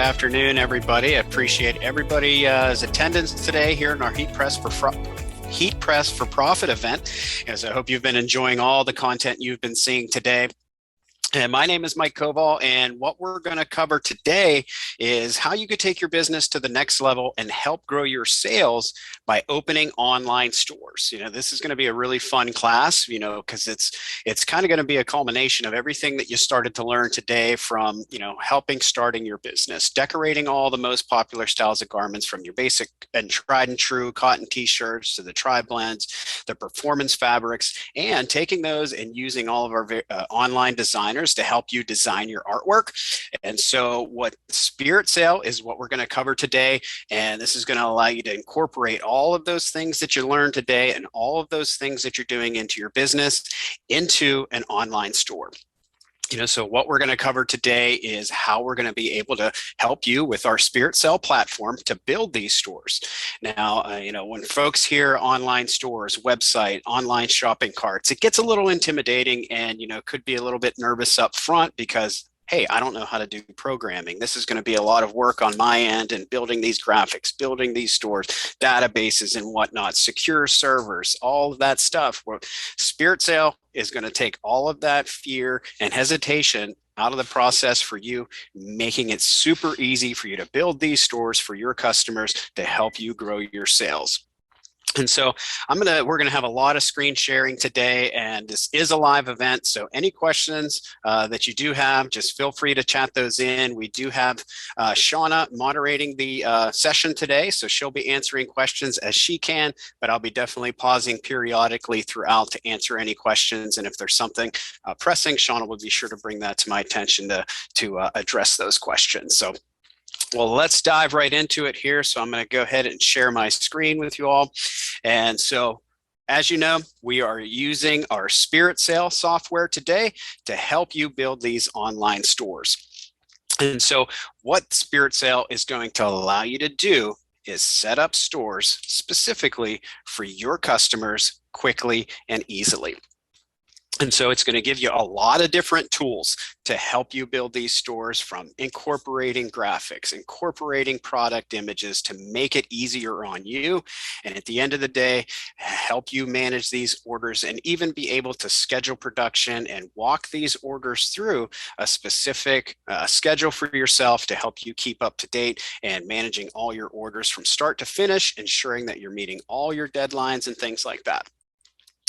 afternoon, everybody. I appreciate everybody's attendance today here in our Heat Press for Profit event. As I hope you've been enjoying all the content you've been seeing today. And my name is Mike Koval, and what we're going to cover today is how you could take your business to the next level and help grow your sales by opening online stores. This is going to be a really fun class, because it's kind of going to be a culmination of everything that you started to learn today from, helping starting your business, decorating all the most popular styles of garments from your basic and tried and true cotton t-shirts to the tri-blends, the performance fabrics, and taking those and using all of our online designers to help you design your artwork. And so what Spirit Sale is what we're going to cover today. And this is going to allow you to incorporate all of those things that you learned today and all of those things that you're doing into your business into an online store. So what we're going to cover today is how we're going to be able to help you with our Spirit Sale platform to build these stores. Now, when folks hear online stores, website, online shopping carts, it gets a little intimidating and, could be a little bit nervous up front because, hey, I don't know how to do programming. This is going to be a lot of work on my end and building these graphics, building these stores, databases and whatnot, secure servers, all of that stuff. Well, Spirit Sale is going to take all of that fear and hesitation out of the process for you, making it super easy for you to build these stores for your customers to help you grow your sales. And so we're going to have a lot of screen sharing today, and this is a live event. So any questions that you do have, just feel free to chat those in. We do have Shauna moderating the session today, so she'll be answering questions as she can, but I'll be definitely pausing periodically throughout to answer any questions. And if there's something pressing, Shauna will be sure to bring that to my attention to address those questions. So, well, let's dive right into it here. So I'm going to go ahead and share my screen with you all. And so, as you know, we are using our Spirit Sale software today to help you build these online stores. And so what Spirit Sale is going to allow you to do is set up stores specifically for your customers quickly and easily. And so it's going to give you a lot of different tools to help you build these stores, from incorporating graphics, incorporating product images to make it easier on you. And at the end of the day, help you manage these orders and even be able to schedule production and walk these orders through a specific schedule for yourself to help you keep up to date and managing all your orders from start to finish, ensuring that you're meeting all your deadlines and things like that.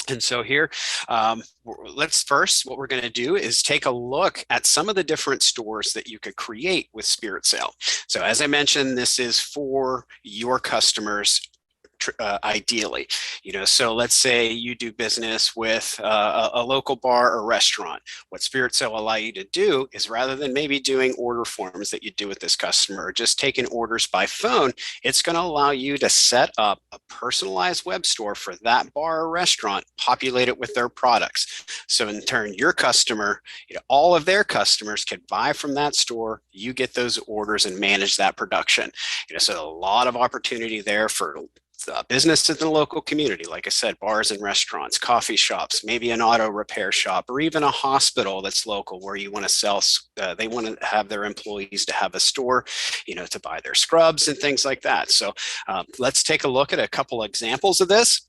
And so here, what we're going to do is take a look at some of the different stores that you could create with Spirit Sale. So as I mentioned, this is for your customers. Ideally, so let's say you do business with a local bar or restaurant. What Spirit Sale will allow you to do is, rather than maybe doing order forms that you do with this customer or just taking orders by phone, it's going to allow you to set up a personalized web store for that bar or restaurant, populate it with their products. So in turn, your customer, all of their customers can buy from that store. You get those orders and manage that production. So a lot of opportunity there for business in the local community. Like I said, bars and restaurants, coffee shops, maybe an auto repair shop, or even a hospital that's local where you want to sell, they want to have their employees to have a store, to buy their scrubs and things like that. So let's take a look at a couple examples of this.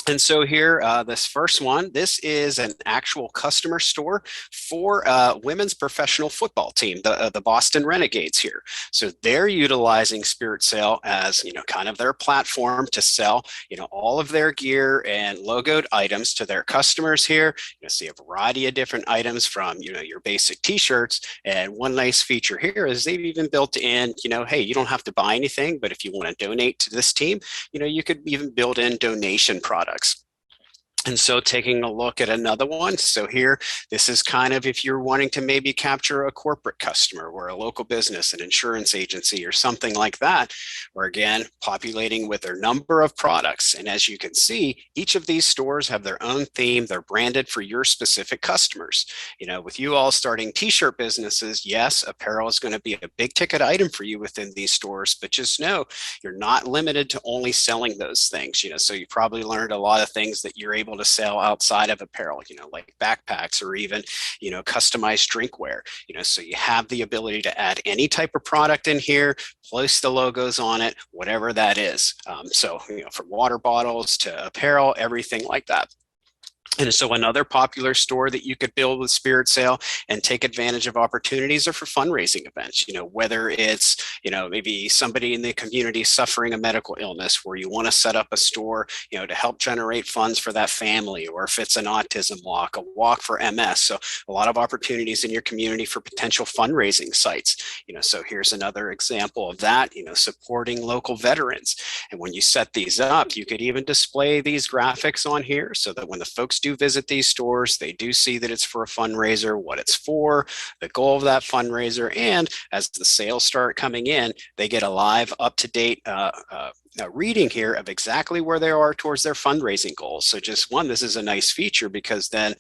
And so here, this first one, this is an actual customer store for women's professional football team, the Boston Renegades here. So they're utilizing Spirit Sale as, kind of their platform to sell, all of their gear and logoed items to their customers here. You'll see a variety of different items from, your basic t-shirts. And one nice feature here is they've even built in, hey, you don't have to buy anything, but if you want to donate to this team, you could even build in donation products. And so taking a look at another one, so here, this is kind of if you're wanting to maybe capture a corporate customer or a local business, an insurance agency or something like that, or again, populating with their number of products. And as you can see, each of these stores have their own theme. They're branded for your specific customers. With you all starting t-shirt businesses, yes, apparel is going to be a big ticket item for you within these stores, but just know you're not limited to only selling those things. So you probably learned a lot of things that you're able able to sell outside of apparel, like backpacks or even, customized drinkware, so you have the ability to add any type of product in here, place the logos on it, whatever that is. So, from water bottles to apparel, everything like that. And so another popular store that you could build with Spirit Sale and take advantage of opportunities are for fundraising events, whether it's, maybe somebody in the community suffering a medical illness where you want to set up a store, to help generate funds for that family, or if it's an autism walk, a walk for MS. So a lot of opportunities in your community for potential fundraising sites, so here's another example of that, supporting local veterans. And when you set these up, you could even display these graphics on here so that when the folks do visit these stores, they do see that it's for a fundraiser, what it's for, the goal of that fundraiser, and as the sales start coming in, they get a live, up-to-date reading here of exactly where they are towards their fundraising goals. So just one, this is a nice feature because then,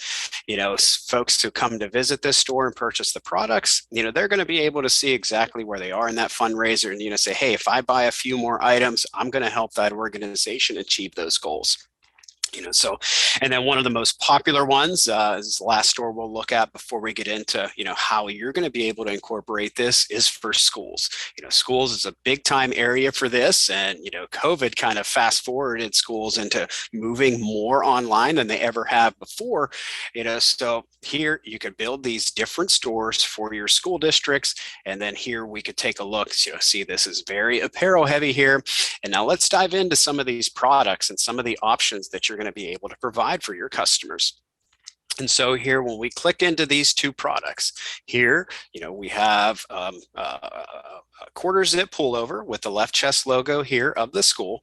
folks who come to visit this store and purchase the products, they're going to be able to see exactly where they are in that fundraiser and, say, hey, if I buy a few more items, I'm going to help that organization achieve those goals. So, and then one of the most popular ones is the last store we'll look at before we get into, how you're going to be able to incorporate this is for schools. Schools is a big time area for this, and, COVID kind of fast forwarded schools into moving more online than they ever have before, so here you could build these different stores for your school districts. And then here we could take a look, see this is very apparel heavy here. And now let's dive into some of these products and some of the options that you're going to be able to provide for your customers. And so here, when we click into these two products, here, we have a quarter zip pullover with the left chest logo here of the school.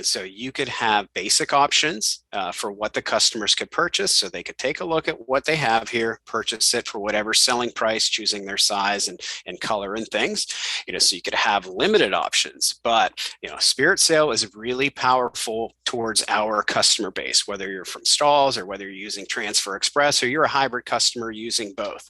So you could have basic options for what the customers could purchase. So they could take a look at what they have here, purchase it for whatever selling price, choosing their size and color and things. So you could have limited options. But, Spirit Sale is really powerful towards our customer base, whether you're from STAHLS or whether you're using Transfer Express or you're a hybrid customer using both.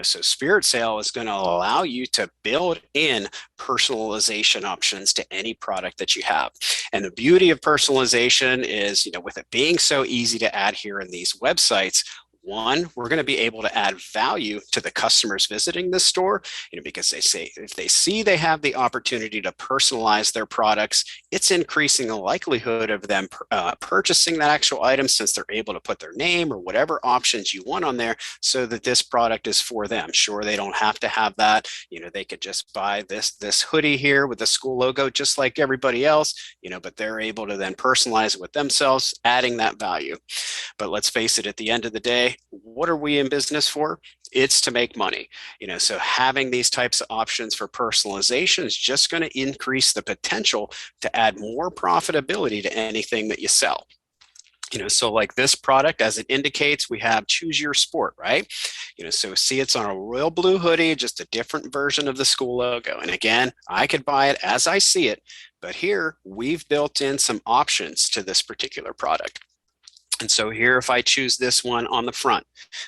So Spirit Sale is going to allow you to build in personalization options to any product that you have. And the beauty of personalization is, with it being so easy to add here in these websites, one, we're going to be able to add value to the customers visiting this store, because they say if they see they have the opportunity to personalize their products, it's increasing the likelihood of them purchasing that actual item, since they're able to put their name or whatever options you want on there so that this product is for them. Sure, they don't have to have that. They could just buy this hoodie here with the school logo just like everybody else, but they're able to then personalize it with themselves, adding that value. But let's face it, at the end of the day, what are we in business for? It's to make money. So having these types of options for personalization is just going to increase the potential to add more profitability to anything that you sell. So like this product, as it indicates, we have choose your sport, right? So see, it's on a royal blue hoodie, just a different version of the school logo. And again, I could buy it as I see it, but here we've built in some options to this particular product. And so here, if I choose this one on the front,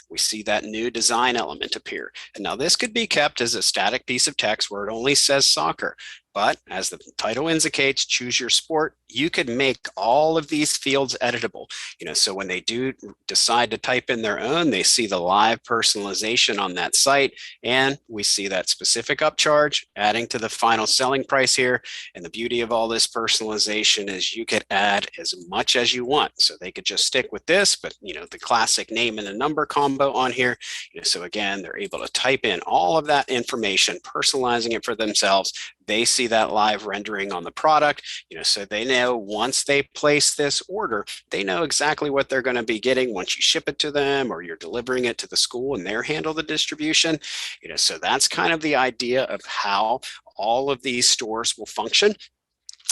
we see that new design element appear. And now this could be kept as a static piece of text where it only says soccer. But as the title indicates, choose your sport, you could make all of these fields editable. So when they do decide to type in their own, they see the live personalization on that site, and we see that specific upcharge adding to the final selling price here. And the beauty of all this personalization is you could add as much as you want. So they could just stick with this, but the classic name and a number combo on here. So again, they're able to type in all of that information, personalizing it for themselves. They see that live rendering on the product, so they know once they place this order, they know exactly what they're going to be getting once you ship it to them or you're delivering it to the school and they're handle the distribution. So that's kind of the idea of how all of these stores will function,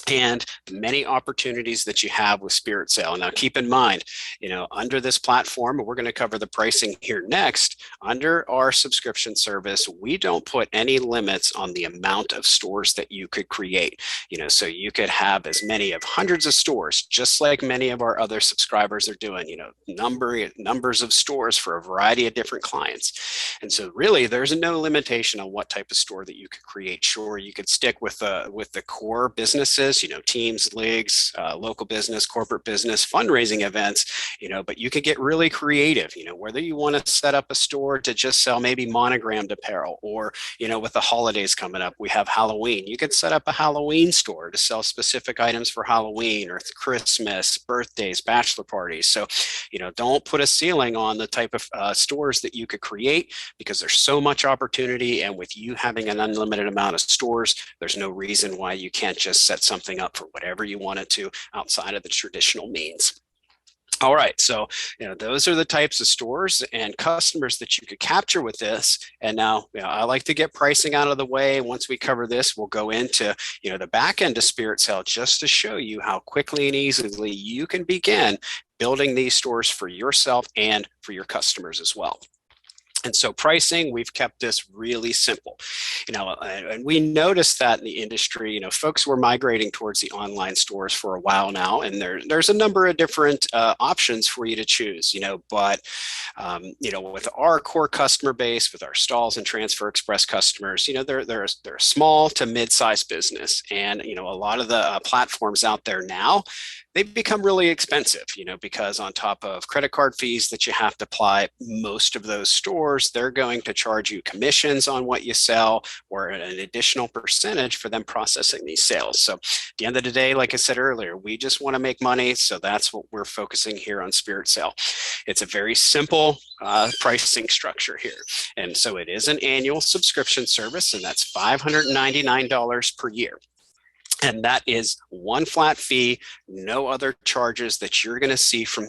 and many opportunities that you have with Spirit Sale. Now, keep in mind, under this platform, and we're going to cover the pricing here next, under our subscription service, we don't put any limits on the amount of stores that you could create. So you could have as many of hundreds of stores, just like many of our other subscribers are doing, numbers of stores for a variety of different clients. And so really, there's no limitation on what type of store that you could create. Sure, you could stick with the core businesses, business, teams, leagues, local business, corporate business, fundraising events, but you could get really creative, whether you want to set up a store to just sell maybe monogrammed apparel, or, with the holidays coming up, we have Halloween. You could set up a Halloween store to sell specific items for Halloween or Christmas, birthdays, bachelor parties. So, don't put a ceiling on the type of stores that you could create, because there's so much opportunity. And with you having an unlimited amount of stores, there's no reason why you can't just set something up for whatever you want it to outside of the traditional means. All right, so those are the types of stores and customers that you could capture with this. And now, I like to get pricing out of the way. Once we cover this, we'll go into the back end of Spirit Sale, just to show you how quickly and easily you can begin building these stores for yourself and for your customers as well. And so pricing, we've kept this really simple, and we noticed that in the industry, folks were migrating towards the online stores for a while now, and there's a number of different options for you to choose, but, with our core customer base, with our STAHLS and Transfer Express customers, they're a small to mid-sized business. And, a lot of the platforms out there now, they've become really expensive, because on top of credit card fees that you have to apply, most of those stores, they're going to charge you commissions on what you sell, or an additional percentage for them processing these sales. So at the end of the day, like I said earlier, we just want to make money. So that's what we're focusing here on Spirit Sale. It's a very simple pricing structure here. And so it is an annual subscription service, and that's $599 per year. And that is one flat fee, no other charges that you're going to see from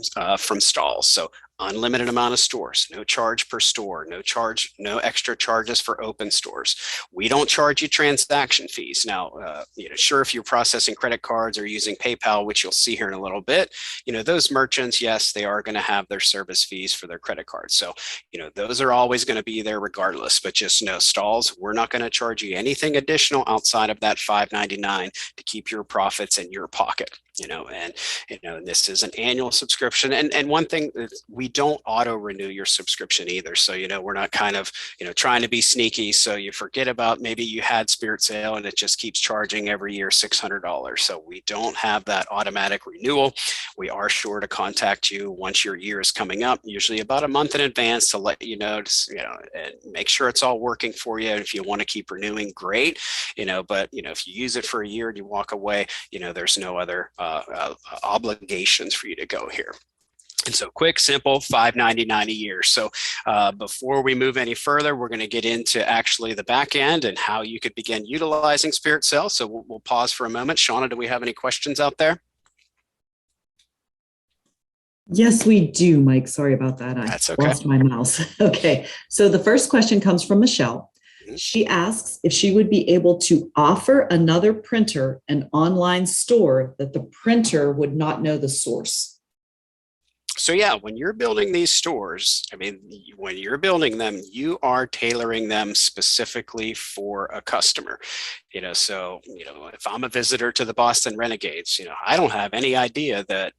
STAHLS. So unlimited amount of stores, no charge per store, no extra charges for open stores. We don't charge you transaction fees. Now, sure, if you're processing credit cards or using PayPal, which you'll see here in a little bit, those merchants, yes, they are going to have their service fees for their credit cards. So, those are always going to be there regardless. But just know, STAHLS, we're not going to charge you anything additional outside of that $599 to keep your profits in your pocket. And this is an annual subscription. And one thing, we don't auto renew your subscription either. So, we're not kind of, trying to be sneaky. So you forget about, maybe you had Spirit Sale and it just keeps charging every year $600. So we don't have that automatic renewal. We are sure to contact you once your year is coming up, usually about a month in advance, to let you know, and make sure it's all working for you. And if you want to keep renewing, great, but, if you use it for a year and you walk away, there's no other obligations for you to go here. And so quick, simple, $599 a year. So before we move any further, we're going to get into actually the back end and how you could begin utilizing Spirit Sale. So we'll pause for a moment. Shauna, do we have any questions out there? Yes, we do, Mike. Sorry about that. That's okay. Lost my mouse. Okay. So the first question comes from Michelle. She asks if she would be able to offer another printer an online store that the printer would not know the source. So yeah, when you're building these stores, when you're building them, you are tailoring them specifically for a customer. So, if I'm a visitor to the Boston Renegades, I don't have any idea that,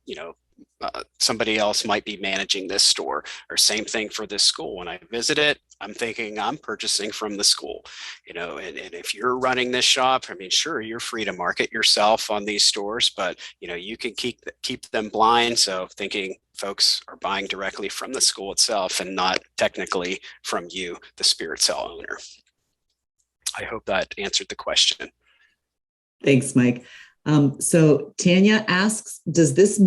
somebody else might be managing this store, or same thing for this school. When I visit it, I'm thinking I'm purchasing from the school, and if you're running this shop, sure, you're free to market yourself on these stores, but, you can keep them blind. So thinking folks are buying directly from the school itself and not technically from you, the Spirit Sale owner. I hope that answered the question. Thanks, Mike. So Tanya asks, does this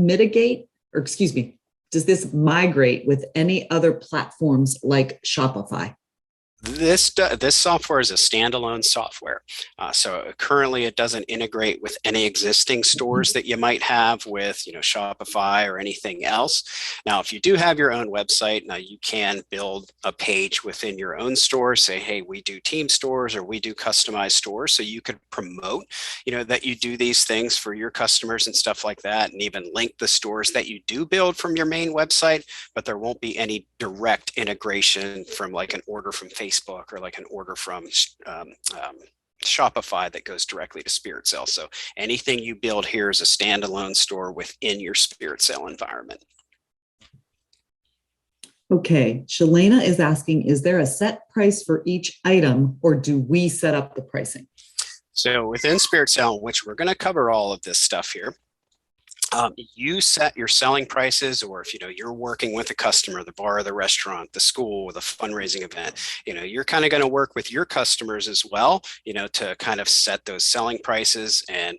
migrate with any other platforms like Shopify? This software is a standalone software. So currently it doesn't integrate with any existing stores that you might have with, Shopify or anything else. Now, if you do have your own website, now you can build a page within your own store, say, hey, we do team stores or we do customized stores. So you could promote, that you do these things for your customers and stuff like that, and even link the stores that you do build from your main website, but there won't be any direct integration from like an order from Facebook or like an order from Shopify that goes directly to Spirit Sale. So anything you build here is a standalone store within your Spirit Sale environment. Okay, Shalena is asking, is there a set price for each item, or do we set up the pricing? So within Spirit Sale, which we're going to cover all of this stuff here, you set your selling prices, or if you're working with a customer, the bar, the restaurant, the school, the fundraising event, you're kind of going to work with your customers as well, to kind of set those selling prices. And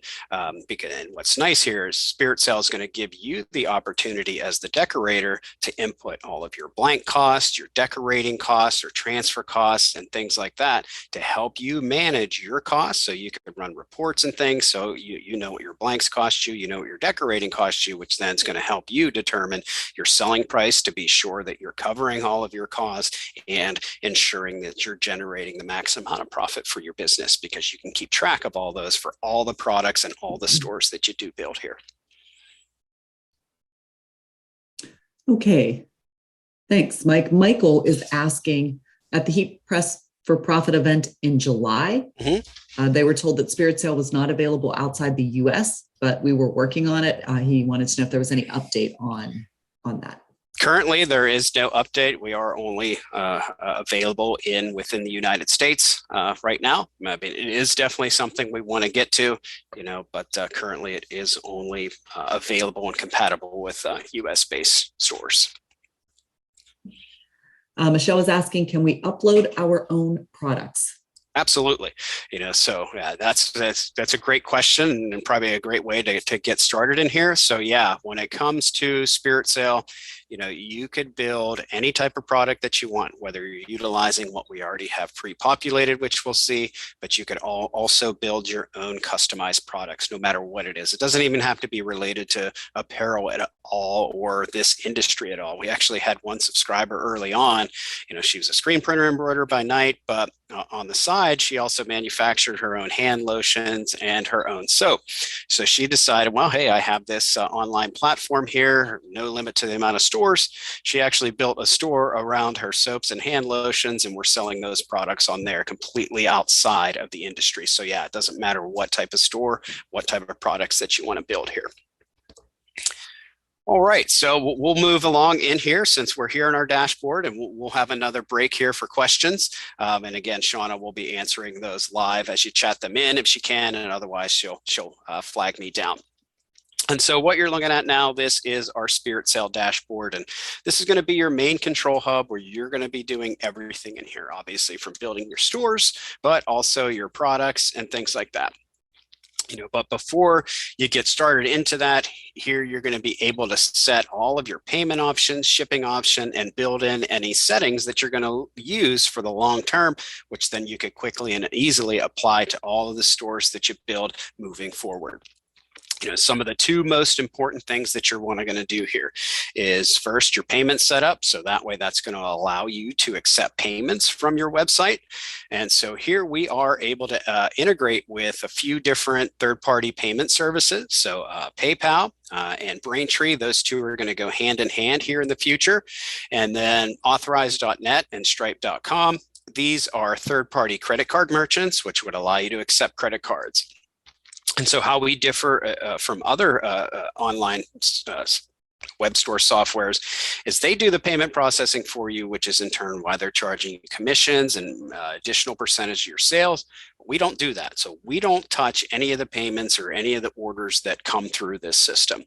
what's nice here is Spirit Sale is going to give you the opportunity as the decorator to input all of your blank costs, your decorating costs, or transfer costs, and things like that to help you manage your costs. So you can run reports and things. So you know what your blanks cost you, what your decorating costs you, which then is going to help you determine your selling price to be sure that you're covering all of your costs and ensuring that you're generating the maximum amount of profit for your business, because you can keep track of all those for all the products and all the stores that you do build here. Okay, thanks, Mike. Michael is asking, at the Heat Press for Profit event in July, they were told that Spirit Sale was not available outside the US, but we were working on it. He wanted to know if there was any update on that. Currently, there is no update. We are only available within the United States right now. I mean, it is definitely something we want to get to, but currently it is only available and compatible with US-based stores. Michelle is asking, can we upload our own products? Absolutely. So that's a great question, and probably a great way to get started in here. So yeah, when it comes to Spirit Sale, you could build any type of product that you want, whether you're utilizing what we already have pre-populated, which we'll see, but you could also build your own customized products, no matter what it is. It doesn't even have to be related to apparel at all or this industry at all. We actually had one subscriber early on, she was a screen printer embroiderer by night, but on the side, she also manufactured her own hand lotions and her own soap. So she decided, well, hey, I have this online platform here, no limit to the amount of stores. She actually built a store around her soaps and hand lotions, and we're selling those products on there completely outside of the industry. So yeah, it doesn't matter what type of store, what type of products that you want to build here. All right, so we'll move along in here since we're here on our dashboard, and we'll have another break here for questions. And again, Shauna will be answering those live as you chat them in if she can, and otherwise she'll flag me down. And so what you're looking at now, this is our Spirit Sale dashboard, and this is going to be your main control hub where you're going to be doing everything in here, obviously from building your stores, but also your products and things like that. But before you get started into that, here you're going to be able to set all of your payment options, shipping option, and build in any settings that you're going to use for the long term, which then you could quickly and easily apply to all of the stores that you build moving forward. Some of the two most important things that you're going to do here is first your payment setup. So that way that's going to allow you to accept payments from your website. And so here we are able to integrate with a few different third-party payment services. So PayPal and Braintree, those two are going to go hand in hand here in the future. And then Authorize.net and Stripe.com. These are third-party credit card merchants, which would allow you to accept credit cards. And so how we differ from other online web store softwares is they do the payment processing for you, which is in turn why they're charging you commissions and additional percentage of your sales. We don't do that. So we don't touch any of the payments or any of the orders that come through this system.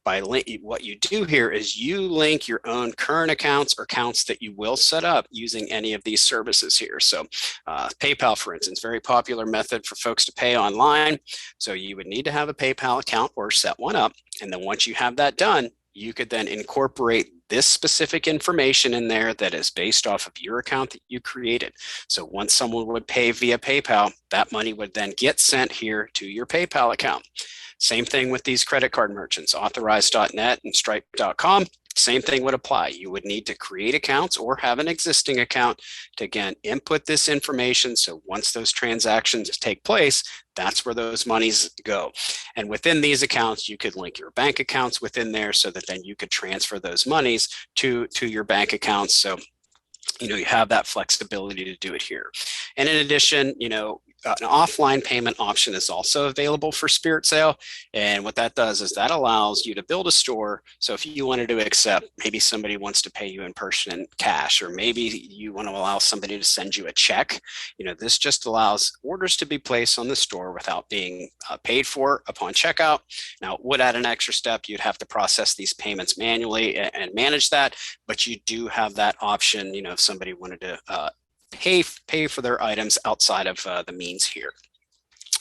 What you do here is you link your own current accounts or accounts that you will set up using any of these services here. So PayPal, for instance, very popular method for folks to pay online. So you would need to have a PayPal account or set one up. And then once you have that done, you could then incorporate this specific information in there that is based off of your account that you created. So once someone would pay via PayPal, that money would then get sent here to your PayPal account. Same thing with these credit card merchants, Authorize.net and Stripe.com. Same thing would apply. You would need to create accounts or have an existing account to, again, input this information. So once those transactions take place, that's where those monies go. And within these accounts, you could link your bank accounts within there so that then you could transfer those monies to your bank accounts. So you have that flexibility to do it here. And in addition, an offline payment option is also available for Spirit Sale. And what that does is that allows you to build a store. So if you wanted to accept, maybe somebody wants to pay you in person in cash, or maybe you want to allow somebody to send you a check, this just allows orders to be placed on the store without being paid for upon checkout. Now, it would add an extra step. You'd have to process these payments manually and manage that, but you do have that option, if somebody wanted to pay for their items outside of the means here.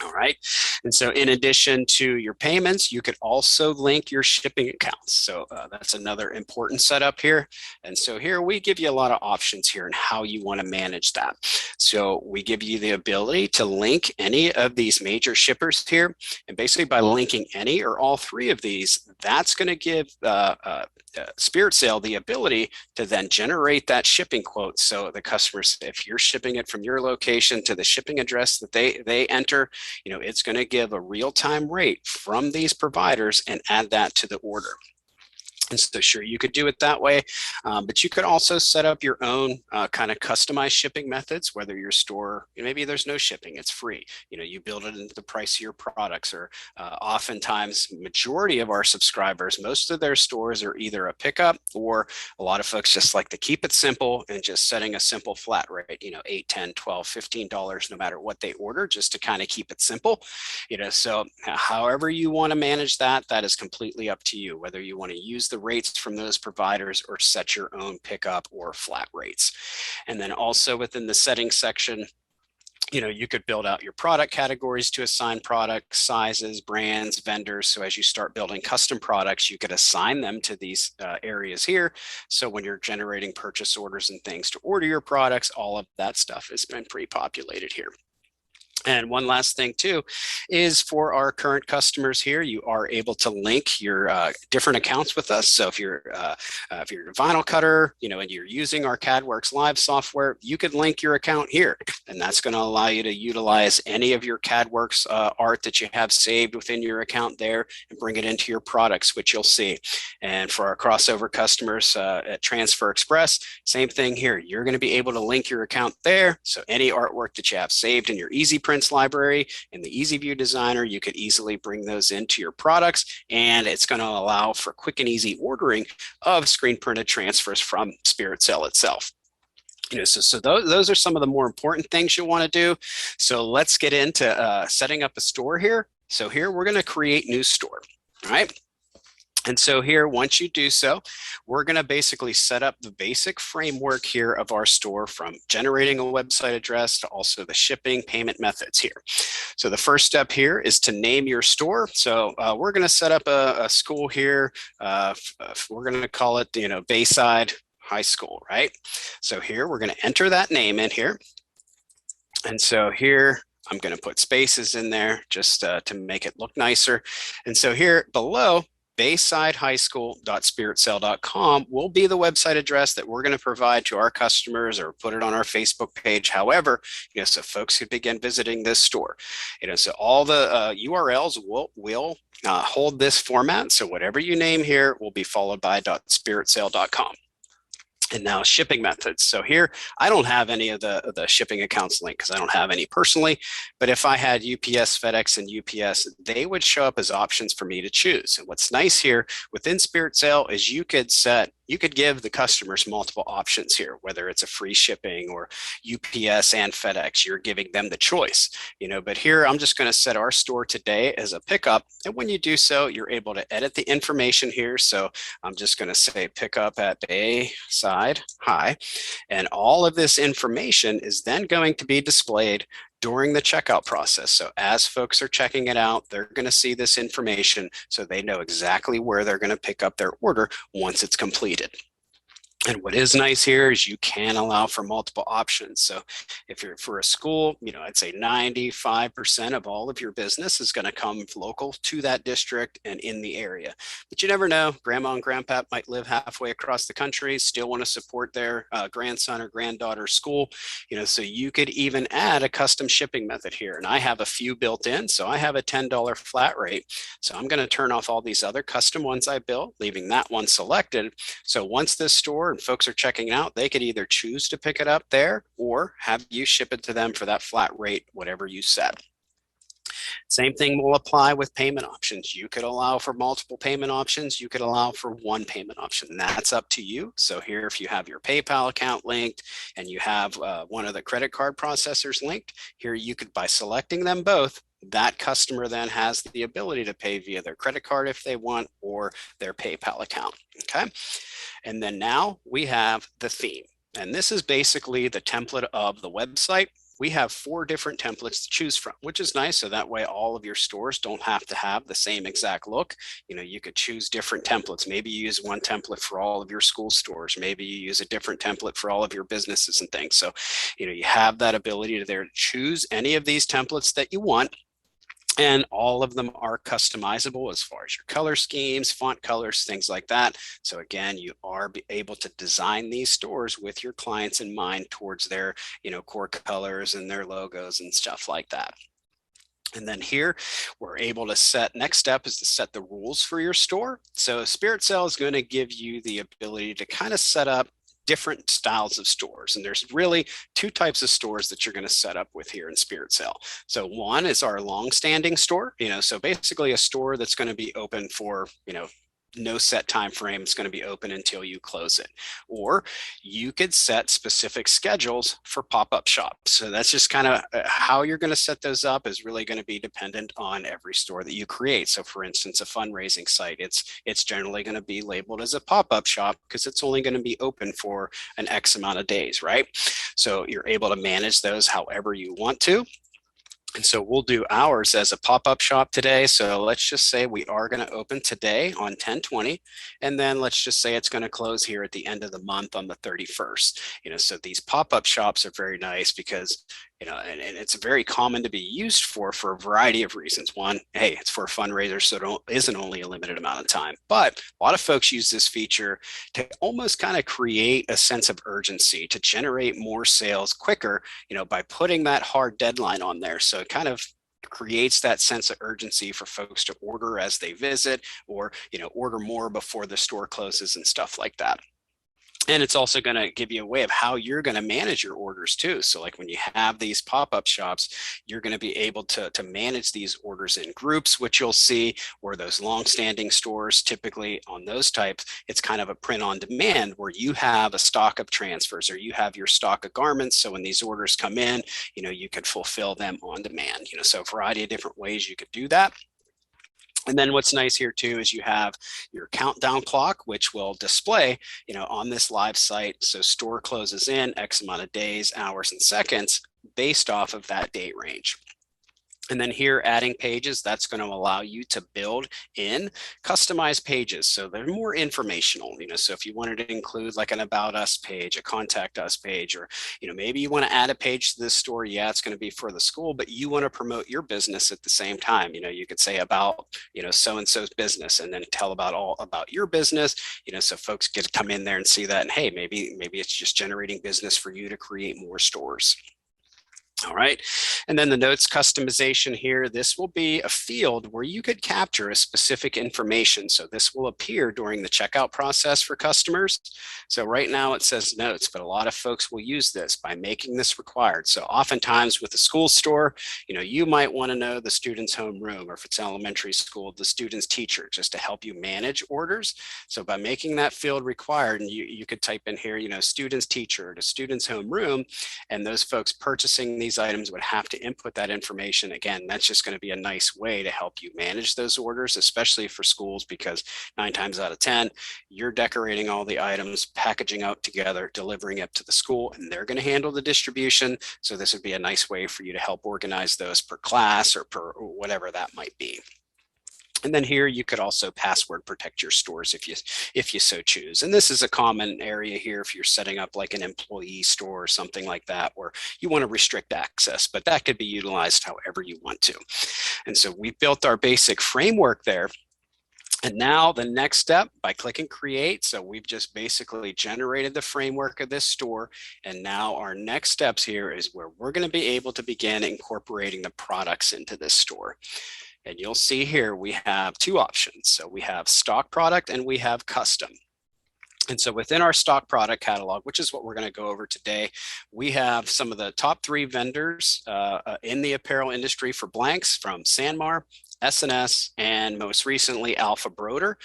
All right. And so in addition to your payments, you could also link your shipping accounts. So that's another important setup here. And so here we give you a lot of options here and how you want to manage that. So we give you the ability to link any of these major shippers here. And basically by linking any or all three of these, that's going to give Spirit Sale the ability to then generate that shipping quote. So the customers, if you're shipping it from your location to the shipping address that they enter, it's going to give a real-time rate from these providers and add that to the order. And so sure, you could do it that way, but you could also set up your own kind of customized shipping methods, whether your store, maybe there's no shipping, it's free. You build it into the price of your products, or oftentimes majority of our subscribers, most of their stores are either a pickup, or a lot of folks just like to keep it simple and just setting a simple flat rate, $8, $10, $12, $15, no matter what they order, just to kind of keep it simple. So however you want to manage that, that is completely up to you, whether you want to use the rates from those providers or set your own pickup or flat rates. And then also within the settings section, you could build out your product categories to assign product sizes, brands, vendors. So as you start building custom products, you could assign them to these areas here. So when you're generating purchase orders and things to order your products, all of that stuff has been pre-populated here. And one last thing too is for our current customers here, you are able to link your different accounts with us. So if you're a vinyl cutter, and you're using our CADWorks Live software, you could link your account here, and that's going to allow you to utilize any of your CADWorks art that you have saved within your account there and bring it into your products, which you'll see. And for our crossover customers at Transfer Express, same thing here. You're going to be able to link your account there. So any artwork that you have saved in your Easy Prints library in the Easy View Designer, you could easily bring those into your products, and it's going to allow for quick and easy ordering of screen printed transfers from Spirit Sale itself. So those are some of the more important things you want to do. So let's get into setting up a store here. So here we're going to create new store. All right. And so here, once you do so, we're going to basically set up the basic framework here of our store, from generating a website address to also the shipping payment methods here. So the first step here is to name your store. So we're going to set up a school here. We're going to call it, Bayside High School, right? So here we're going to enter that name in here. And so here, I'm going to put spaces in there just to make it look nicer. And so here below, BaysideHighSchool.SpiritSale.com will be the website address that we're going to provide to our customers, or put it on our Facebook page. However, so folks could begin visiting this store. So all the URLs will hold this format. So whatever you name here will be followed by .SpiritSale.com. And now shipping methods. So here, I don't have any of the shipping accounts linked because I don't have any personally. But if I had UPS, FedEx, and UPS, they would show up as options for me to choose. And what's nice here within Spirit Sale is you could give the customers multiple options here, whether it's a free shipping or UPS and FedEx. You're giving them the choice, but here I'm just going to set our store today as a pickup. And when you do so, you're able to edit the information here. So I'm just going to say pickup at Bayside High. And all of this information is then going to be displayed during the checkout process. So as folks are checking it out, they're going to see this information so they know exactly where they're going to pick up their order once it's completed. And what is nice here is you can allow for multiple options. So if you're for a school, I'd say 95% of all of your business is going to come local to that district and in the area. But you never know, grandma and grandpa might live halfway across the country, still want to support their grandson or granddaughter's school. So you could even add a custom shipping method here. And I have a few built in. So I have a $10 flat rate. So I'm going to turn off all these other custom ones I built, leaving that one selected. So once this store, when folks are checking out, they could either choose to pick it up there or have you ship it to them for that flat rate, whatever you set. Same thing will apply with payment options. You could allow for multiple payment options. You could allow for one payment option. That's up to you. So here, if you have your PayPal account linked and you have one of the credit card processors linked, here you could, by selecting them both, that customer then has the ability to pay via their credit card if they want, or their PayPal account. Okay. And then now we have the theme. And this is basically the template of the website. We have 4 different templates to choose from, which is nice. So that way all of your stores don't have to have the same exact look. You know, you could choose different templates. Maybe you use one template for all of your school stores. Maybe you use a different template for all of your businesses and things. So, you know, you have that ability to there to choose any of these templates that you want. And all of them are customizable as far as your color schemes, font colors, things like that. So again, you are able to design these stores with your clients in mind towards their, you know, core colors and their logos and stuff like that. And then here, we're able to set, next step is to set the rules for your store. So Spirit Sale is going to give you the ability to kind of set up different styles of stores. And there's really 2 types of stores that you're going to set up with here in Spirit Sale. So one is our long-standing store, you know, so basically a store that's going to be open for, you know, no set time frame. It's going to be open until you close it. Or you could set specific schedules for pop-up shops. So that's just kind of how you're going to set those up is really going to be dependent on every store that you create. So for instance, a fundraising site, it's generally going to be labeled as a pop-up shop because it's only going to be open for an X amount of days, right? So you're able to manage those however you want to. And so we'll do ours as a pop-up shop today. So let's just say we are going to open today on 10/20, and then let's just say it's going to close here at the end of the month on the 31st. You know, so these pop-up shops are very nice because, you know, and it's very common to be used for a variety of reasons. One, hey, it's for a fundraiser, so it isn't only a limited amount of time. But a lot of folks use this feature to almost kind of create a sense of urgency, to generate more sales quicker, you know, by putting that hard deadline on there. So it kind of creates that sense of urgency for folks to order as they visit, or, you know, order more before the store closes and stuff like that. And it's also going to give you a way of how you're going to manage your orders too. So like when you have these pop-up shops, you're going to be able to manage these orders in groups, which you'll see, or those long-standing stores, typically on those types, it's kind of a print on demand where you have a stock of transfers or you have your stock of garments. So when these orders come in, you know, you could fulfill them on demand, you know, so a variety of different ways you could do that. And then what's nice here too is you have your countdown clock, which will display, you know, on this live site. So store closes in X amount of days, hours, and seconds based off of that date range. And then here, adding pages, that's going to allow you to build in customized pages. So they're more informational, you know, so if you wanted to include like an about us page, a contact us page, or, you know, maybe you want to add a page to this store. Yeah, it's going to be for the school, but you want to promote your business at the same time. You know, you could say about, you know, so-and-so's business and then tell all about your business, you know, so folks get to come in there and see that. And hey, maybe it's just generating business for you to create more stores. All right. And then the notes customization here, this will be a field where you could capture a specific information. So this will appear during the checkout process for customers. So right now it says notes, but a lot of folks will use this by making this required. So oftentimes with a school store, you know, you might want to know the student's homeroom, or if it's elementary school, the student's teacher, just to help you manage orders. So by making that field required, and you could type in here, you know, student's teacher to student's homeroom, and those folks purchasing these items would have to input that information. Again, that's just going to be a nice way to help you manage those orders, especially for schools, because 9 times out of 10, you're decorating all the items, packaging out together, delivering it to the school, and they're going to handle the distribution. So this would be a nice way for you to help organize those per class or per whatever that might be. And then here you could also password protect your stores if you so choose. And this is a common area here if you're setting up like an employee store or something like that, where you want to restrict access, but that could be utilized however you want to. And so we built our basic framework there. And now the next step, by clicking create, so we've just basically generated the framework of this store. And now our next steps here is where we're going to be able to begin incorporating the products into this store. And you'll see here we have 2 options. So we have stock product and we have custom. And so within our stock product catalog, which is what we're going to go over today, we have some of the top 3 vendors in the apparel industry for blanks, from Sanmar, S&S, and most recently Alpha Broder.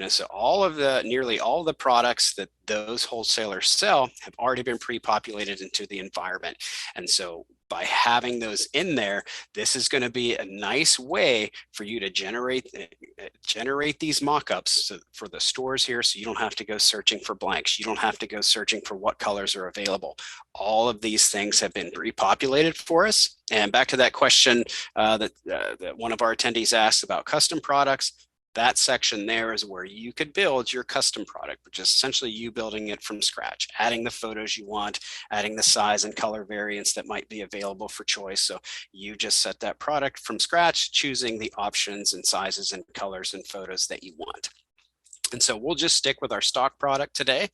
So nearly all of the products that those wholesalers sell have already been pre-populated into the environment. And so by having those in there, this is going to be a nice way for you to generate these mock-ups for the stores here, so you don't have to go searching for blanks. You don't have to go searching for what colors are available. All of these things have been pre-populated for us. And back to that question that one of our attendees asked about custom products, that section there is where you could build your custom product, which is essentially you building it from scratch, adding the photos you want, adding the size and color variants that might be available for choice. So you just set that product from scratch, choosing the options and sizes and colors and photos that you want. And so we'll just stick with our stock product today.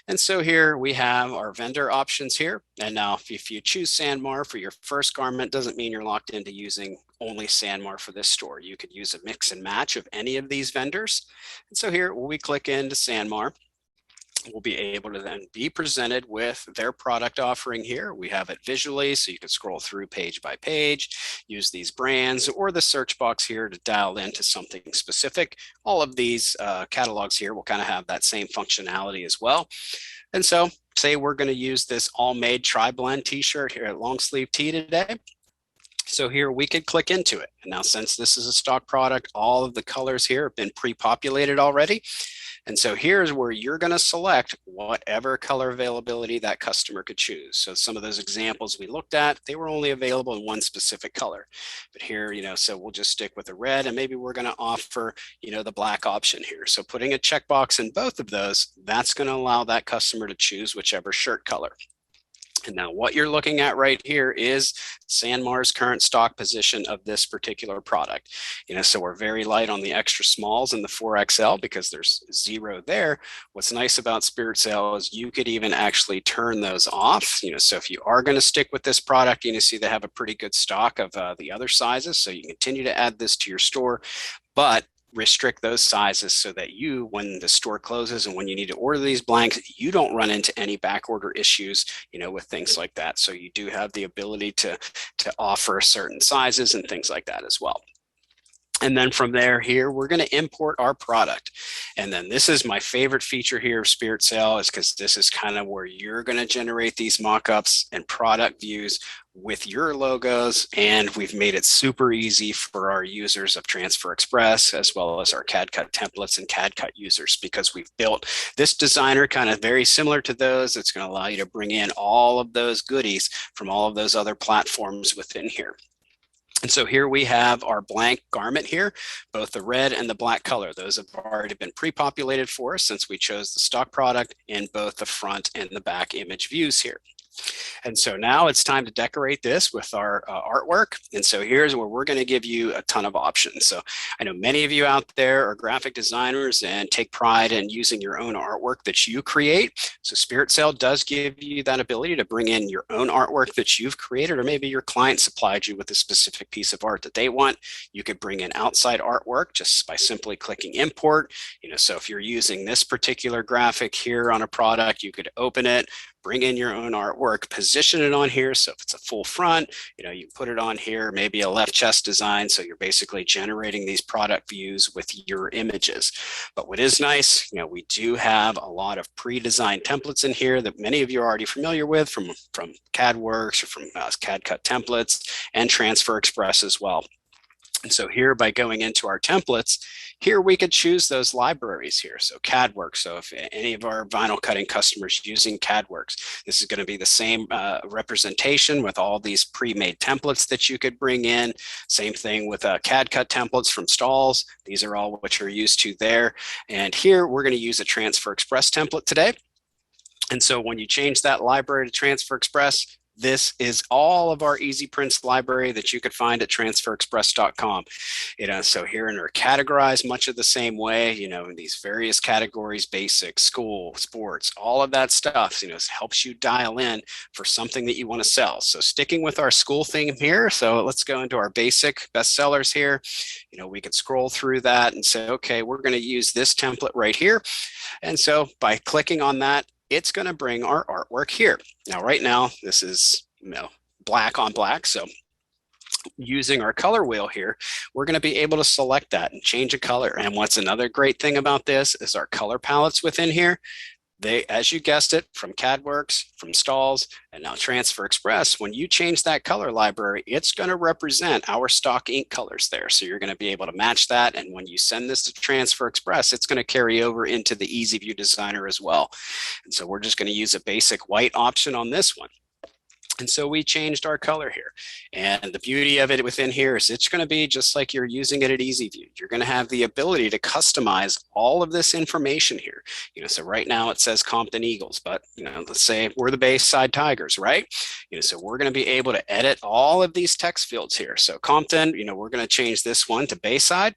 And so here we have our vendor options here. And now if you choose Sanmar for your first garment, doesn't mean you're locked into using only Sanmar for this store. You could use a mix and match of any of these vendors. And so here, when we click into Sanmar, we'll be able to then be presented with their product offering here. We have it visually, so you can scroll through page by page, use these brands or the search box here to dial into something specific. All of these catalogs here will kind of have that same functionality as well. And so say we're going to use this all made tri-blend t-shirt here at long sleeve tee today. So here we could click into it. And now, since this is a stock product, all of the colors here have been pre-populated already. And so here's where you're going to select whatever color availability that customer could choose. So some of those examples we looked at, they were only available in one specific color. But here, so we'll just stick with the red, and maybe we're going to offer, the black option here. So putting a checkbox in both of those, that's going to allow that customer to choose whichever shirt color. And now what you're looking at right here is Sanmar's current stock position of this particular product. So we're very light on the extra smalls and the 4XL because there's 0 there. What's nice about Spirit Sale is you could even actually turn those off. So if you are going to stick with this product, see they have a pretty good stock of the other sizes. So you can continue to add this to your store, but restrict those sizes so that you, when the store closes and when you need to order these blanks, you don't run into any back order issues, with things like that. So you do have the ability to offer certain sizes and things like that as well. And then from there, here, we're going to import our product. And then this is my favorite feature here of Spirit Sale, is because this is kind of where you're going to generate these mock-ups and product views with your logos. And we've made it super easy for our users of Transfer Express, as well as our CAD Cut templates and CAD Cut users, because we've built this designer kind of very similar to those. It's going to allow you to bring in all of those goodies from all of those other platforms within here. And so here we have our blank garment here, both the red and the black color. Those have already been pre-populated for us since we chose the stock product in both the front and the back image views here. And so now it's time to decorate this with our artwork. And so here's where we're going to give you a ton of options. So I know many of you out there are graphic designers and take pride in using your own artwork that you create. So Spirit Sale does give you that ability to bring in your own artwork that you've created, or maybe your client supplied you with a specific piece of art that they want. You could bring in outside artwork just by simply clicking import. So if you're using this particular graphic here on a product, you could open it, bring in your own artwork, position it on here. So if it's a full front, you put it on here, maybe a left chest design. So you're basically generating these product views with your images. But what is nice, we do have a lot of pre-designed templates in here that many of you are already familiar with from CADWorks or from CAD Cut templates and Transfer Express as well. And so here, by going into our templates, here we could choose those libraries here. So CADWorks. So if any of our vinyl cutting customers using CADWorks, this is going to be the same representation with all these pre-made templates that you could bring in. Same thing with CAD Cut templates from STAHLS. These are all what you're used to there. And here we're going to use a Transfer Express template today. And so when you change that library to Transfer Express, this is all of our Easy Prints library that you could find at transferexpress.com. So here in our categorized much of the same way, in these various categories, basic, school, sports, all of that stuff, helps you dial in for something that you want to sell. So sticking with our school theme here, so let's go into our basic bestsellers here. We could scroll through that and say, okay, we're going to use this template right here. And so by clicking on that, it's going to bring our artwork here. Now, right now, this is black on black. So using our color wheel here, we're going to be able to select that and change a color. And what's another great thing about this is our color palettes within here. They, as you guessed it, from CADWorks, from STAHLS, and now Transfer Express, when you change that color library, it's going to represent our stock ink colors there. So you're going to be able to match that. And when you send this to Transfer Express, it's going to carry over into the Easy View Designer as well. And so we're just going to use a basic white option on this one. And so we changed our color here. And the beauty of it within here is it's going to be just like you're using it at Easy View. You're going to have the ability to customize all of this information here. So right now it says Compton Eagles, but let's say we're the Bayside Tigers, right? So we're going to be able to edit all of these text fields here. So Compton, we're going to change this one to Bayside.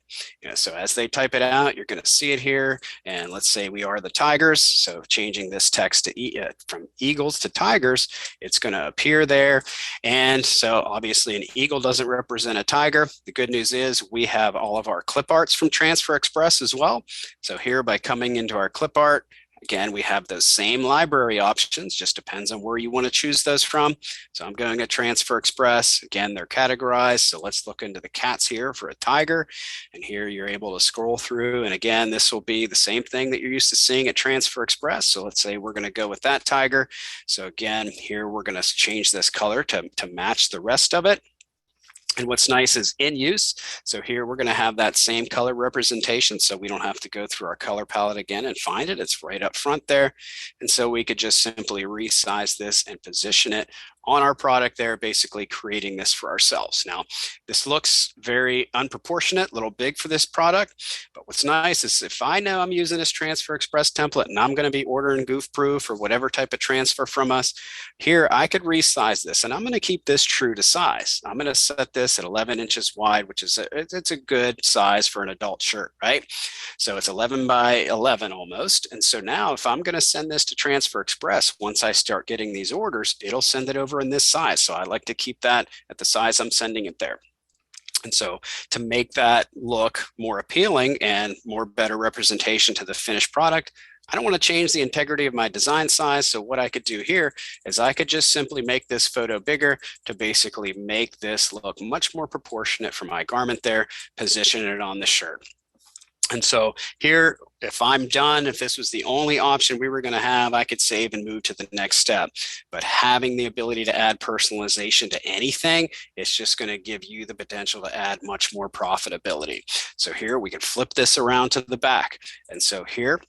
So as they type it out, you're going to see it here. And let's say we are the Tigers. So changing this text to from Eagles to Tigers, it's going to appear there. And so obviously an eagle doesn't represent a tiger. The good news is we have all of our clip arts from Transfer Express as well. So here, by coming into our clip art, again, we have those same library options, just depends on where you want to choose those from. So I'm going to Transfer Express. Again, they're categorized. So let's look into the cats here for a tiger. And here you're able to scroll through. And again, this will be the same thing that you're used to seeing at Transfer Express. So let's say we're going to go with that tiger. So again, here we're going to change this color to match the rest of it. And what's nice is in use. So here we're going to have that same color representation. So we don't have to go through our color palette again and find it. It's right up front there. And so we could just simply resize this and position it on our product there, basically creating this for ourselves. Now, this looks very unproportionate, a little big for this product, but what's nice is if I know I'm using this Transfer Express template and I'm going to be ordering goof proof or whatever type of transfer from us, here I could resize this and I'm going to keep this true to size. I'm going to set this at 11 inches wide, which is it's a good size for an adult shirt, right? So it's 11 by 11 almost. And so now if I'm going to send this to Transfer Express, once I start getting these orders, it'll send it over in this size. So I like to keep that at the size I'm sending it there. And so to make that look more appealing and more better representation to the finished product, I don't want to change the integrity of my design size. So what I could do here is I could just simply make this photo bigger to basically make this look much more proportionate for my garment there, position it on the shirt. And so here, if I'm done, if this was the only option we were going to have, I could save and move to the next step. But having the ability to add personalization to anything, it's just going to give you the potential to add much more profitability. So here we can flip this around to the back. And so here,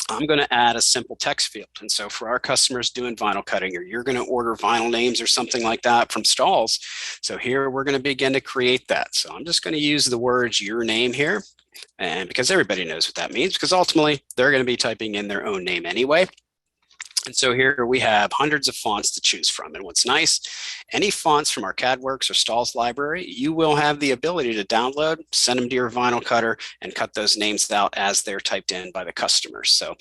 I'm going to add a simple text field. And so for our customers doing vinyl cutting, or you're going to order vinyl names or something like that from STAHLS. So here we're going to begin to create that. So I'm just going to use the words your name here. And because everybody knows what that means, because ultimately they're going to be typing in their own name anyway. And so here we have hundreds of fonts to choose from. And what's nice, any fonts from our CADWorks or STAHLS library, you will have the ability to download, send them to your vinyl cutter, and cut those names out as they're typed in by the customers. So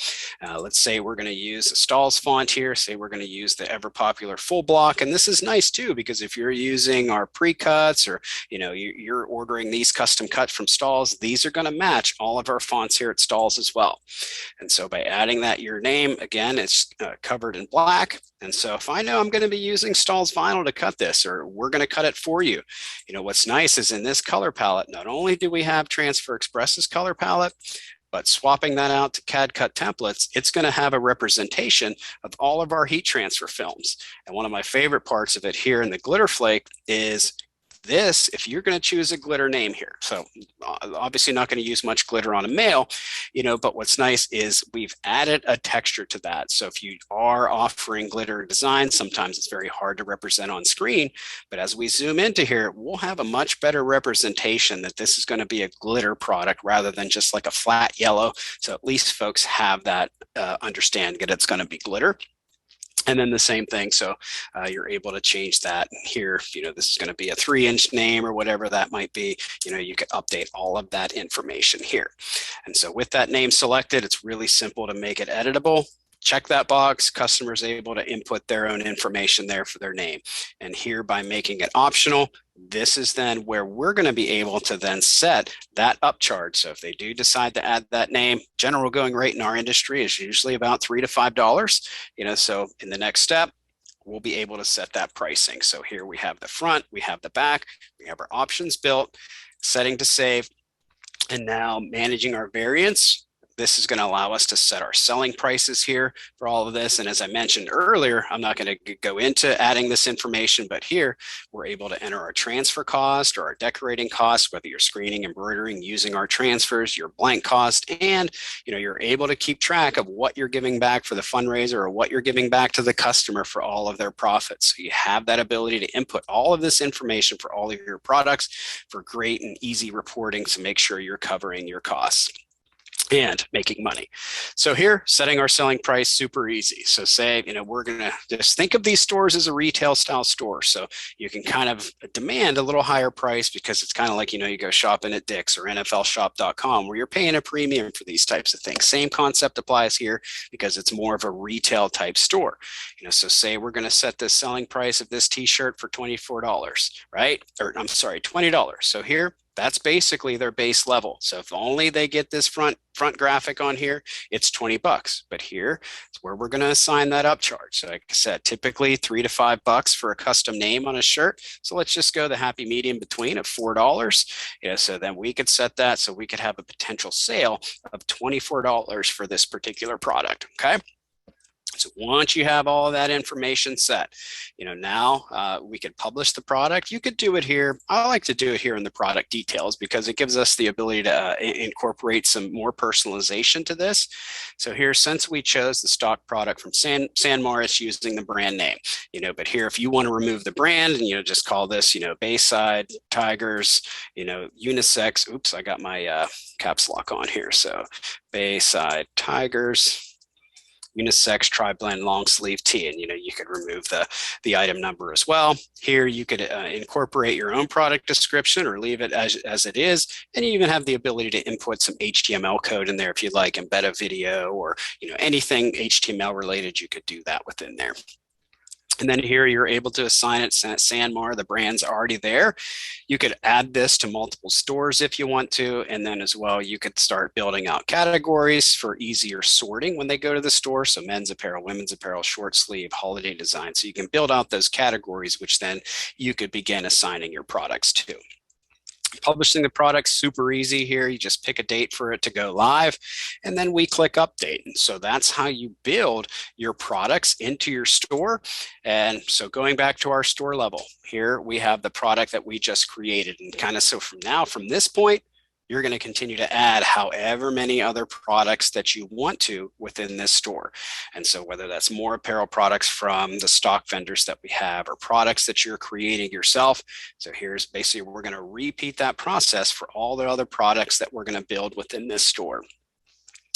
let's say we're going to use a STAHLS font here. Say we're going to use the ever popular full block. And this is nice too, because if you're using our pre-cuts or you're ordering these custom cut from STAHLS, these are going to match all of our fonts here at STAHLS as well. And so by adding that your name, again, it's covered in black. And so if I know I'm going to be using STAHLS vinyl to cut this, or we're going to cut it for you, what's nice is in this color palette, not only do we have Transfer Express's color palette, but swapping that out to CAD cut templates, it's going to have a representation of all of our heat transfer films. And one of my favorite parts of it here in the glitter flake is this, if you're going to choose a glitter name here. So obviously not going to use much glitter on a male, but what's nice is we've added a texture to that. So if you are offering glitter design, sometimes it's very hard to represent on screen, but as we zoom into here, we'll have a much better representation that this is going to be a glitter product rather than just like a flat yellow. So at least folks have that understanding that it's going to be glitter. And then the same thing. So you're able to change that here. This is going to be a 3-inch name or whatever that might be. You can update all of that information here. And so with that name selected, it's really simple to make it editable. Check that box. Customers able to input their own information there for their name. And here, by making it optional, this is then where we're going to be able to then set that upcharge. So if they do decide to add that name, general going rate in our industry is usually about $3 to $5. So in the next step, we'll be able to set that pricing. So here we have the front, we have the back, we have our options built, setting to save, and now managing our variance. This is going to allow us to set our selling prices here for all of this. And as I mentioned earlier, I'm not going to go into adding this information, but here we're able to enter our transfer cost or our decorating cost, whether you're screening, embroidering, using our transfers, your blank cost, and you're able to keep track of what you're giving back for the fundraiser or what you're giving back to the customer for all of their profits. So you have that ability to input all of this information for all of your products for great and easy reporting to make sure you're covering your costs and making money. So here, setting our selling price, super easy. So say, we're going to just think of these stores as a retail style store. So you can kind of demand a little higher price because it's kind of like, you go shopping at Dick's or NFLshop.com where you're paying a premium for these types of things. Same concept applies here because it's more of a retail type store. So say we're going to set the selling price of this t-shirt for $24, right? Or I'm sorry, $20. So here, that's basically their base level. So if only they get this front graphic on here, it's $20. But here is where we're going to assign that upcharge. So like I said, typically $3 to $5 for a custom name on a shirt. So let's just go the happy medium between of $4. So then we could set that so we could have a potential sale of $24 for this particular product. Okay. So once you have all of that information set, now we could publish the product. You could do it here. I like to do it here in the product details because it gives us the ability to incorporate some more personalization to this. So here, since we chose the stock product from San Morris using the brand name, but here, if you want to remove the brand and, just call this, Bayside Tigers, unisex. Oops, I got my caps lock on here. So Bayside Tigers, unisex tri-blend long sleeve tee, and you could remove the item number as well. Here you could incorporate your own product description or leave it as it is, and you even have the ability to input some HTML code in there if you'd like, embed a video or anything HTML related. You could do that within there. And then here you're able to assign it Sanmar, the brand's already there. You could add this to multiple stores if you want to. And then as well, you could start building out categories for easier sorting when they go to the store. So men's apparel, women's apparel, short sleeve, holiday design. So you can build out those categories, which then you could begin assigning your products to. Publishing the product, super easy here. You just pick a date for it to go live, and then we click update. And so that's how you build your products into your store. And so going back to our store level, here we have the product that we just created. And kind of so from this point, you're going to continue to add however many other products that you want to within this store. And so whether that's more apparel products from the stock vendors that we have or products that you're creating yourself. So here's basically, we're going to repeat that process for all the other products that we're going to build within this store.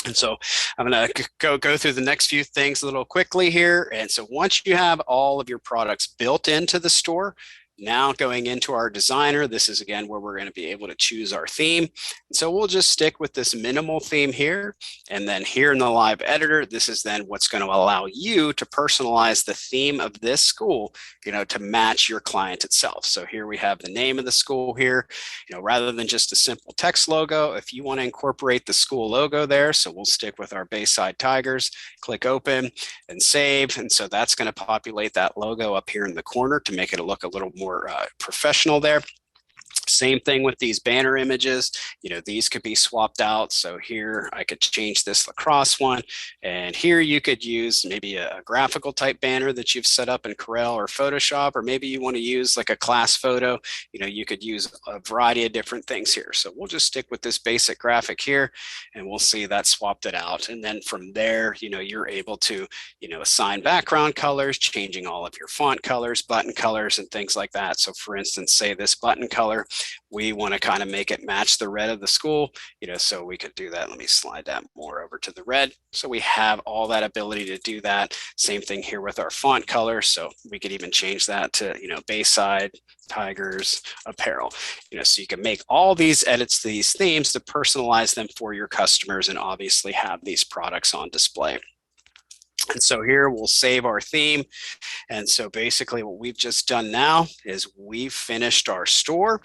And so I'm going to go through the next few things a little quickly here. And so once you have all of your products built into the store, now going into our designer, this is again where we're going to be able to choose our theme. And so we'll just stick with this minimal theme here. And then here in the live editor, this is then what's going to allow you to personalize the theme of this school, to match your client itself. So here we have the name of the school here, rather than just a simple text logo, if you want to incorporate the school logo there. So we'll stick with our Bayside Tigers, click open and save. And so that's going to populate that logo up here in the corner to make it look a little more professional there. Same thing with these banner images. These could be swapped out. So here I could change this lacrosse one. And here you could use maybe a graphical type banner that you've set up in Corel or Photoshop, or maybe you want to use like a class photo. You could use a variety of different things here. So we'll just stick with this basic graphic here, and we'll see that swapped it out. And then from there, you're able to, assign background colors, changing all of your font colors, button colors, and things like that. So for instance, say this button color, We want to kind of make it match the red of the school, so we could do that. Let me slide that more over to the red. So we have all that ability to do that. Same thing here with our font color. So we could even change that to, Bayside, Tigers, apparel, so you can make all these edits to these themes to personalize them for your customers and obviously have these products on display. And so here we'll save our theme. And so basically what we've just done now is we've finished our store.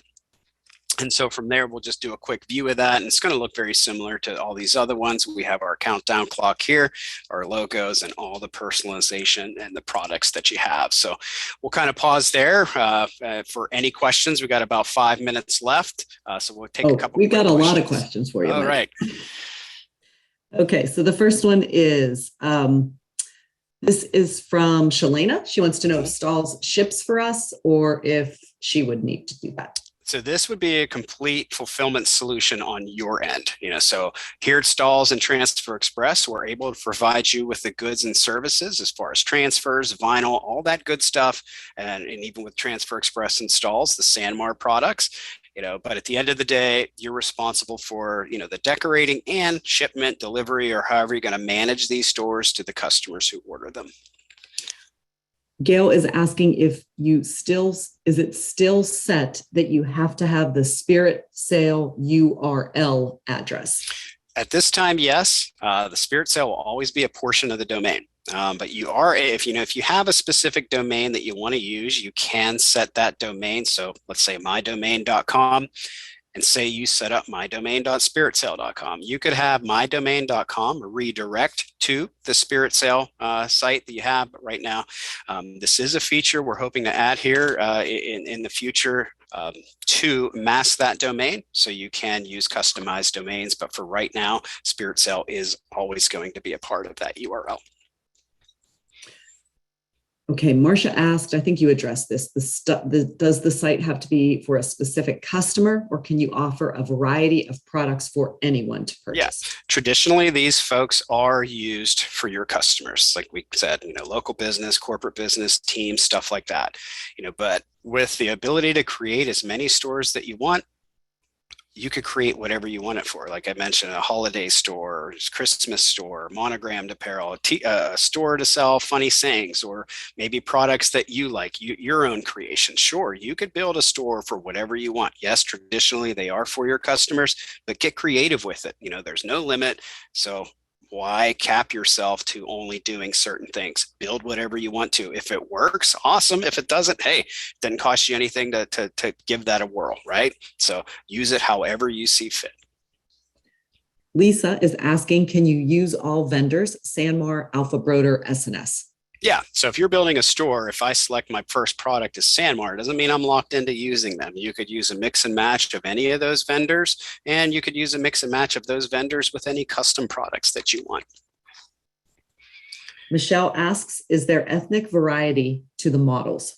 And so from there, we'll just do a quick view of that. And it's going to look very similar to all these other ones. We have our countdown clock here, our logos, and all the personalization and the products that you have. So we'll kind of pause there for any questions. We got about 5 minutes left. So we'll take a couple. We got a lot of questions for you. All right. Okay. So the first one is, this is from Shalena. She wants to know if STAHLS ships for us or if she would need to do that. So this would be a complete fulfillment solution on your end. So here at STAHLS and Transfer Express, we're able to provide you with the goods and services as far as transfers, vinyl, all that good stuff. And even with Transfer Express and STAHLS, the Sanmar products, but at the end of the day, you're responsible for, the decorating and shipment, delivery, or however you're going to manage these stores to the customers who order them. Gail is asking if is it still set that you have to have the Spirit Sale URL address? At this time, yes. The Spirit Sale will always be a portion of the domain. But if you have a specific domain that you want to use, you can set that domain. So let's say mydomain.com. And say you set up mydomain.spiritsale.com. You could have mydomain.com redirect to the Spirit Sale site that you have. But right now, this is a feature we're hoping to add here in the future to mask that domain. So you can use customized domains. But for right now, Spirit Sale is always going to be a part of that URL. Okay, Marcia asked, I think you addressed this, does the site have to be for a specific customer or can you offer a variety of products for anyone to purchase? Yes, traditionally these folks are used for your customers. Like we said, local business, corporate business, teams, stuff like that. But with the ability to create as many stores that you want, you could create whatever you want it for. Like I mentioned, a holiday store, Christmas store, monogrammed apparel, a store to sell funny sayings, or maybe products that you like, your own creation. Sure, you could build a store for whatever you want. Yes, traditionally they are for your customers, but get creative with it. There's no limit. So why cap yourself to only doing certain things? Build whatever you want to. If it works, awesome. If it doesn't, hey, it doesn't cost you anything to give that a whirl, right? So use it however you see fit. Lisa is asking, can you use all vendors, Sanmar, Alpha Broder, SNS? Yeah. So if you're building a store, if I select my first product as Sanmar, it doesn't mean I'm locked into using them. You could use a mix and match of any of those vendors, and you could use a mix and match of those vendors with any custom products that you want. Michelle asks, is there ethnic variety to the models?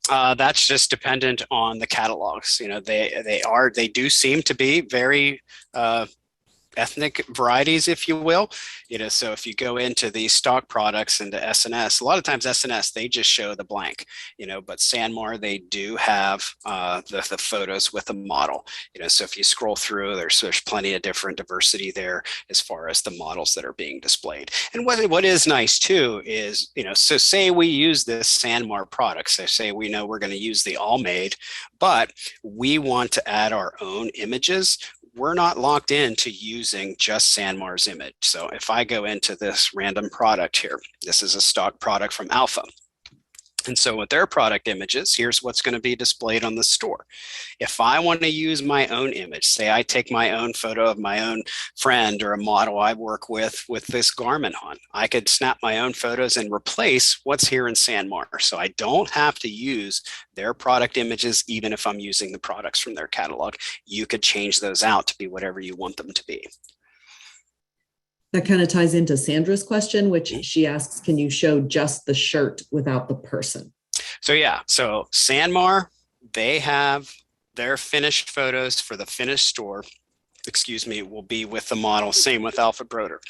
That's just dependent on the catalogs. They do seem to be very ethnic varieties, if you will. So if you go into the stock products into SNS, a lot of times SNS, they just show the blank, but Sanmar, they do have the photos with the model, so if you scroll through, there's plenty of different diversity there as far as the models that are being displayed. And what is nice too is, so say we use this Sanmar product, so say we know we're going to use the All Made, but we want to add our own images. We're not locked into using just Sanmar's image. So if I go into this random product here, this is a stock product from Alpha. And so with their product images, here's what's going to be displayed on the store. If I want to use my own image, say I take my own photo of my own friend or a model I work with this garment on, I could snap my own photos and replace what's here in Sanmar. So I don't have to use their product images, even if I'm using the products from their catalog. You could change those out to be whatever you want them to be. That kind of ties into Sandra's question, which she asks, can you show just the shirt without the person? So yeah, so Sanmar, they have their finished photos for the finished store, will be with the model. Same with Alpha Broder.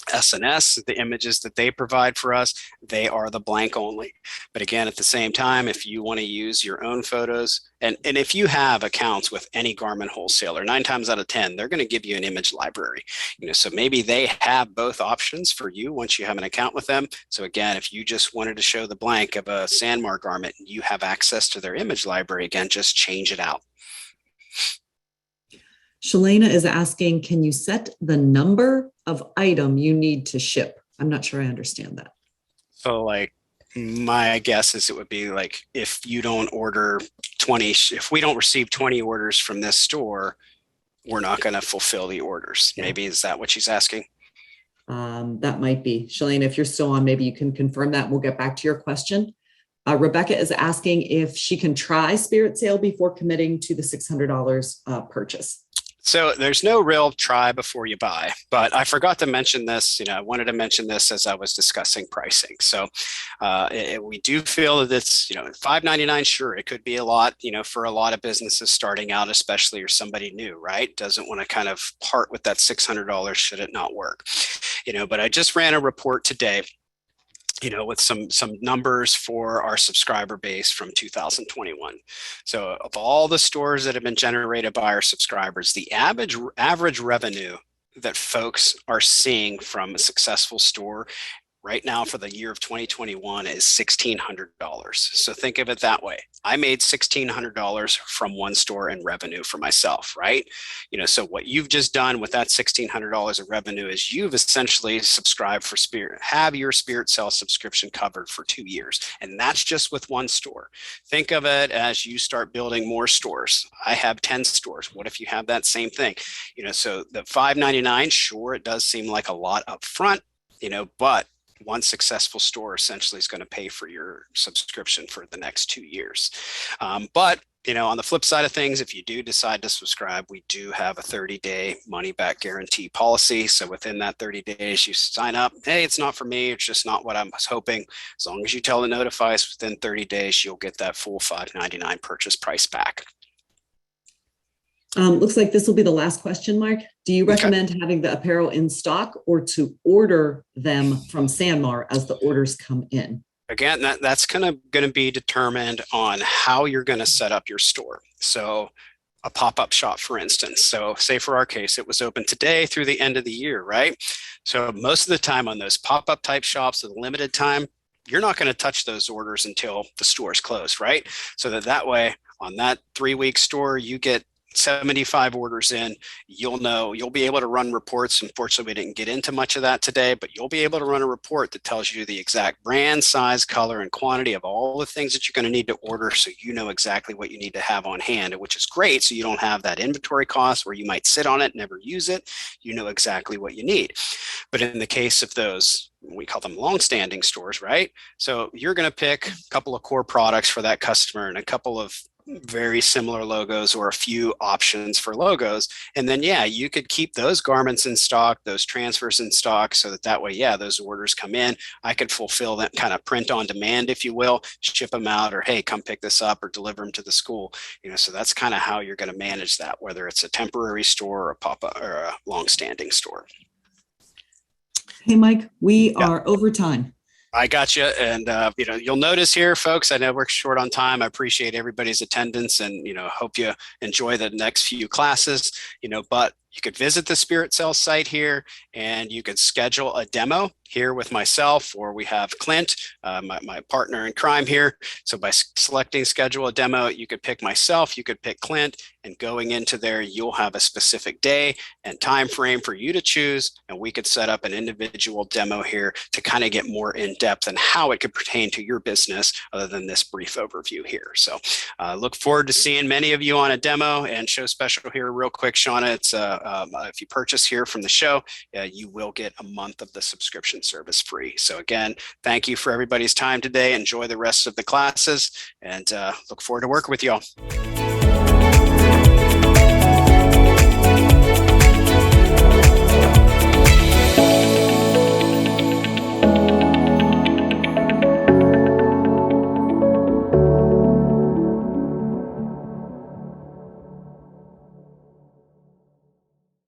SNS, the images that they provide for us, they are the blank only. But again, at the same time, if you want to use your own photos, and if you have accounts with any garment wholesaler, 9 times out of 10, they're going to give you an image library. So maybe they have both options for you once you have an account with them. So again, if you just wanted to show the blank of a Sanmar garment, you have access to their image library. Again, just change it out. Shalana is asking, can you set the number of item you need to ship? I'm not sure I understand that. So like my guess is it would be like if you don't order 20, if we don't receive 20 orders from this store, we're not going to fulfill the orders. Yeah. Maybe is that what she's asking? That might be. Shalana, if you're still on, maybe you can confirm that. We'll get back to your question. Rebecca is asking if she can try Spirit Sale before committing to the $600 purchase. So there's no real try before you buy, but I forgot to mention this. I wanted to mention this as I was discussing pricing. So we do feel that it's, $5.99. Sure, it could be a lot, for a lot of businesses starting out, especially or somebody new, right? Doesn't want to kind of part with that $600 should it not work, But I just ran a report today, with some numbers for our subscriber base from 2021. So of all the stores that have been generated by our subscribers, the average revenue that folks are seeing from a successful store right now for the year of 2021 is $1,600. So think of it that way. I made $1,600 from one store in revenue for myself, right? So what you've just done with that $1,600 of revenue is you've essentially subscribed for Spirit, have your Spirit Sale subscription covered for 2 years. And that's just with one store. Think of it as you start building more stores. I have 10 stores. What if you have that same thing? So the $5.99, sure, it does seem like a lot up front, but one successful store essentially is going to pay for your subscription for the next 2 years. But on the flip side of things, if you do decide to subscribe, we do have a 30-day money-back guarantee policy. So within that 30 days, you sign up. Hey, it's not for me. It's just not what I was hoping. As long as you tell the Notify us within 30 days, you'll get that full $5.99 purchase price back. Looks like this will be the last question, Mark. Do you recommend having the apparel in stock or to order them from Sanmar as the orders come in? Again, that's going to be determined on how you're going to set up your store. So a pop-up shop, for instance. So say for our case, it was open today through the end of the year, right? So most of the time on those pop-up type shops with limited time, you're not going to touch those orders until the store is closed, right? So that way on that 3-week store, you get 75 orders in, you'll be able to run reports. Unfortunately, we didn't get into much of that today, but you'll be able to run a report that tells you the exact brand, size, color, and quantity of all the things that you're going to need to order, so you know exactly what you need to have on hand, which is great. So you don't have that inventory cost where you might sit on it, never use it. You know exactly what you need. But in the case of those, we call them long-standing stores, right? So you're going to pick a couple of core products for that customer and a couple of very similar logos or a few options for logos. And then, you could keep those garments in stock, those transfers in stock, so that way, those orders come in. I could fulfill that kind of print on demand, if you will, ship them out, or, hey, come pick this up or deliver them to the school. So that's kind of how you're going to manage that, whether it's a temporary store or a pop-up or a long-standing store. Hey, Mike, we are over time. I got you. And, you'll notice here, folks, I know we're short on time. I appreciate everybody's attendance and, hope you enjoy the next few classes, but you could visit the Spirit Sale site here and you could schedule a demo here with myself, or we have Clint, my partner in crime here. So by selecting schedule a demo, you could pick myself, you could pick Clint, and going into there, you'll have a specific day and time frame for you to choose. And we could set up an individual demo here to kind of get more in depth and how it could pertain to your business other than this brief overview here. So look forward to seeing many of you on a demo. And show special here real quick, Shauna, it's if you purchase here from the show, you will get a month of the subscription service free. So again, thank you for everybody's time today. Enjoy the rest of the classes and look forward to working with you all.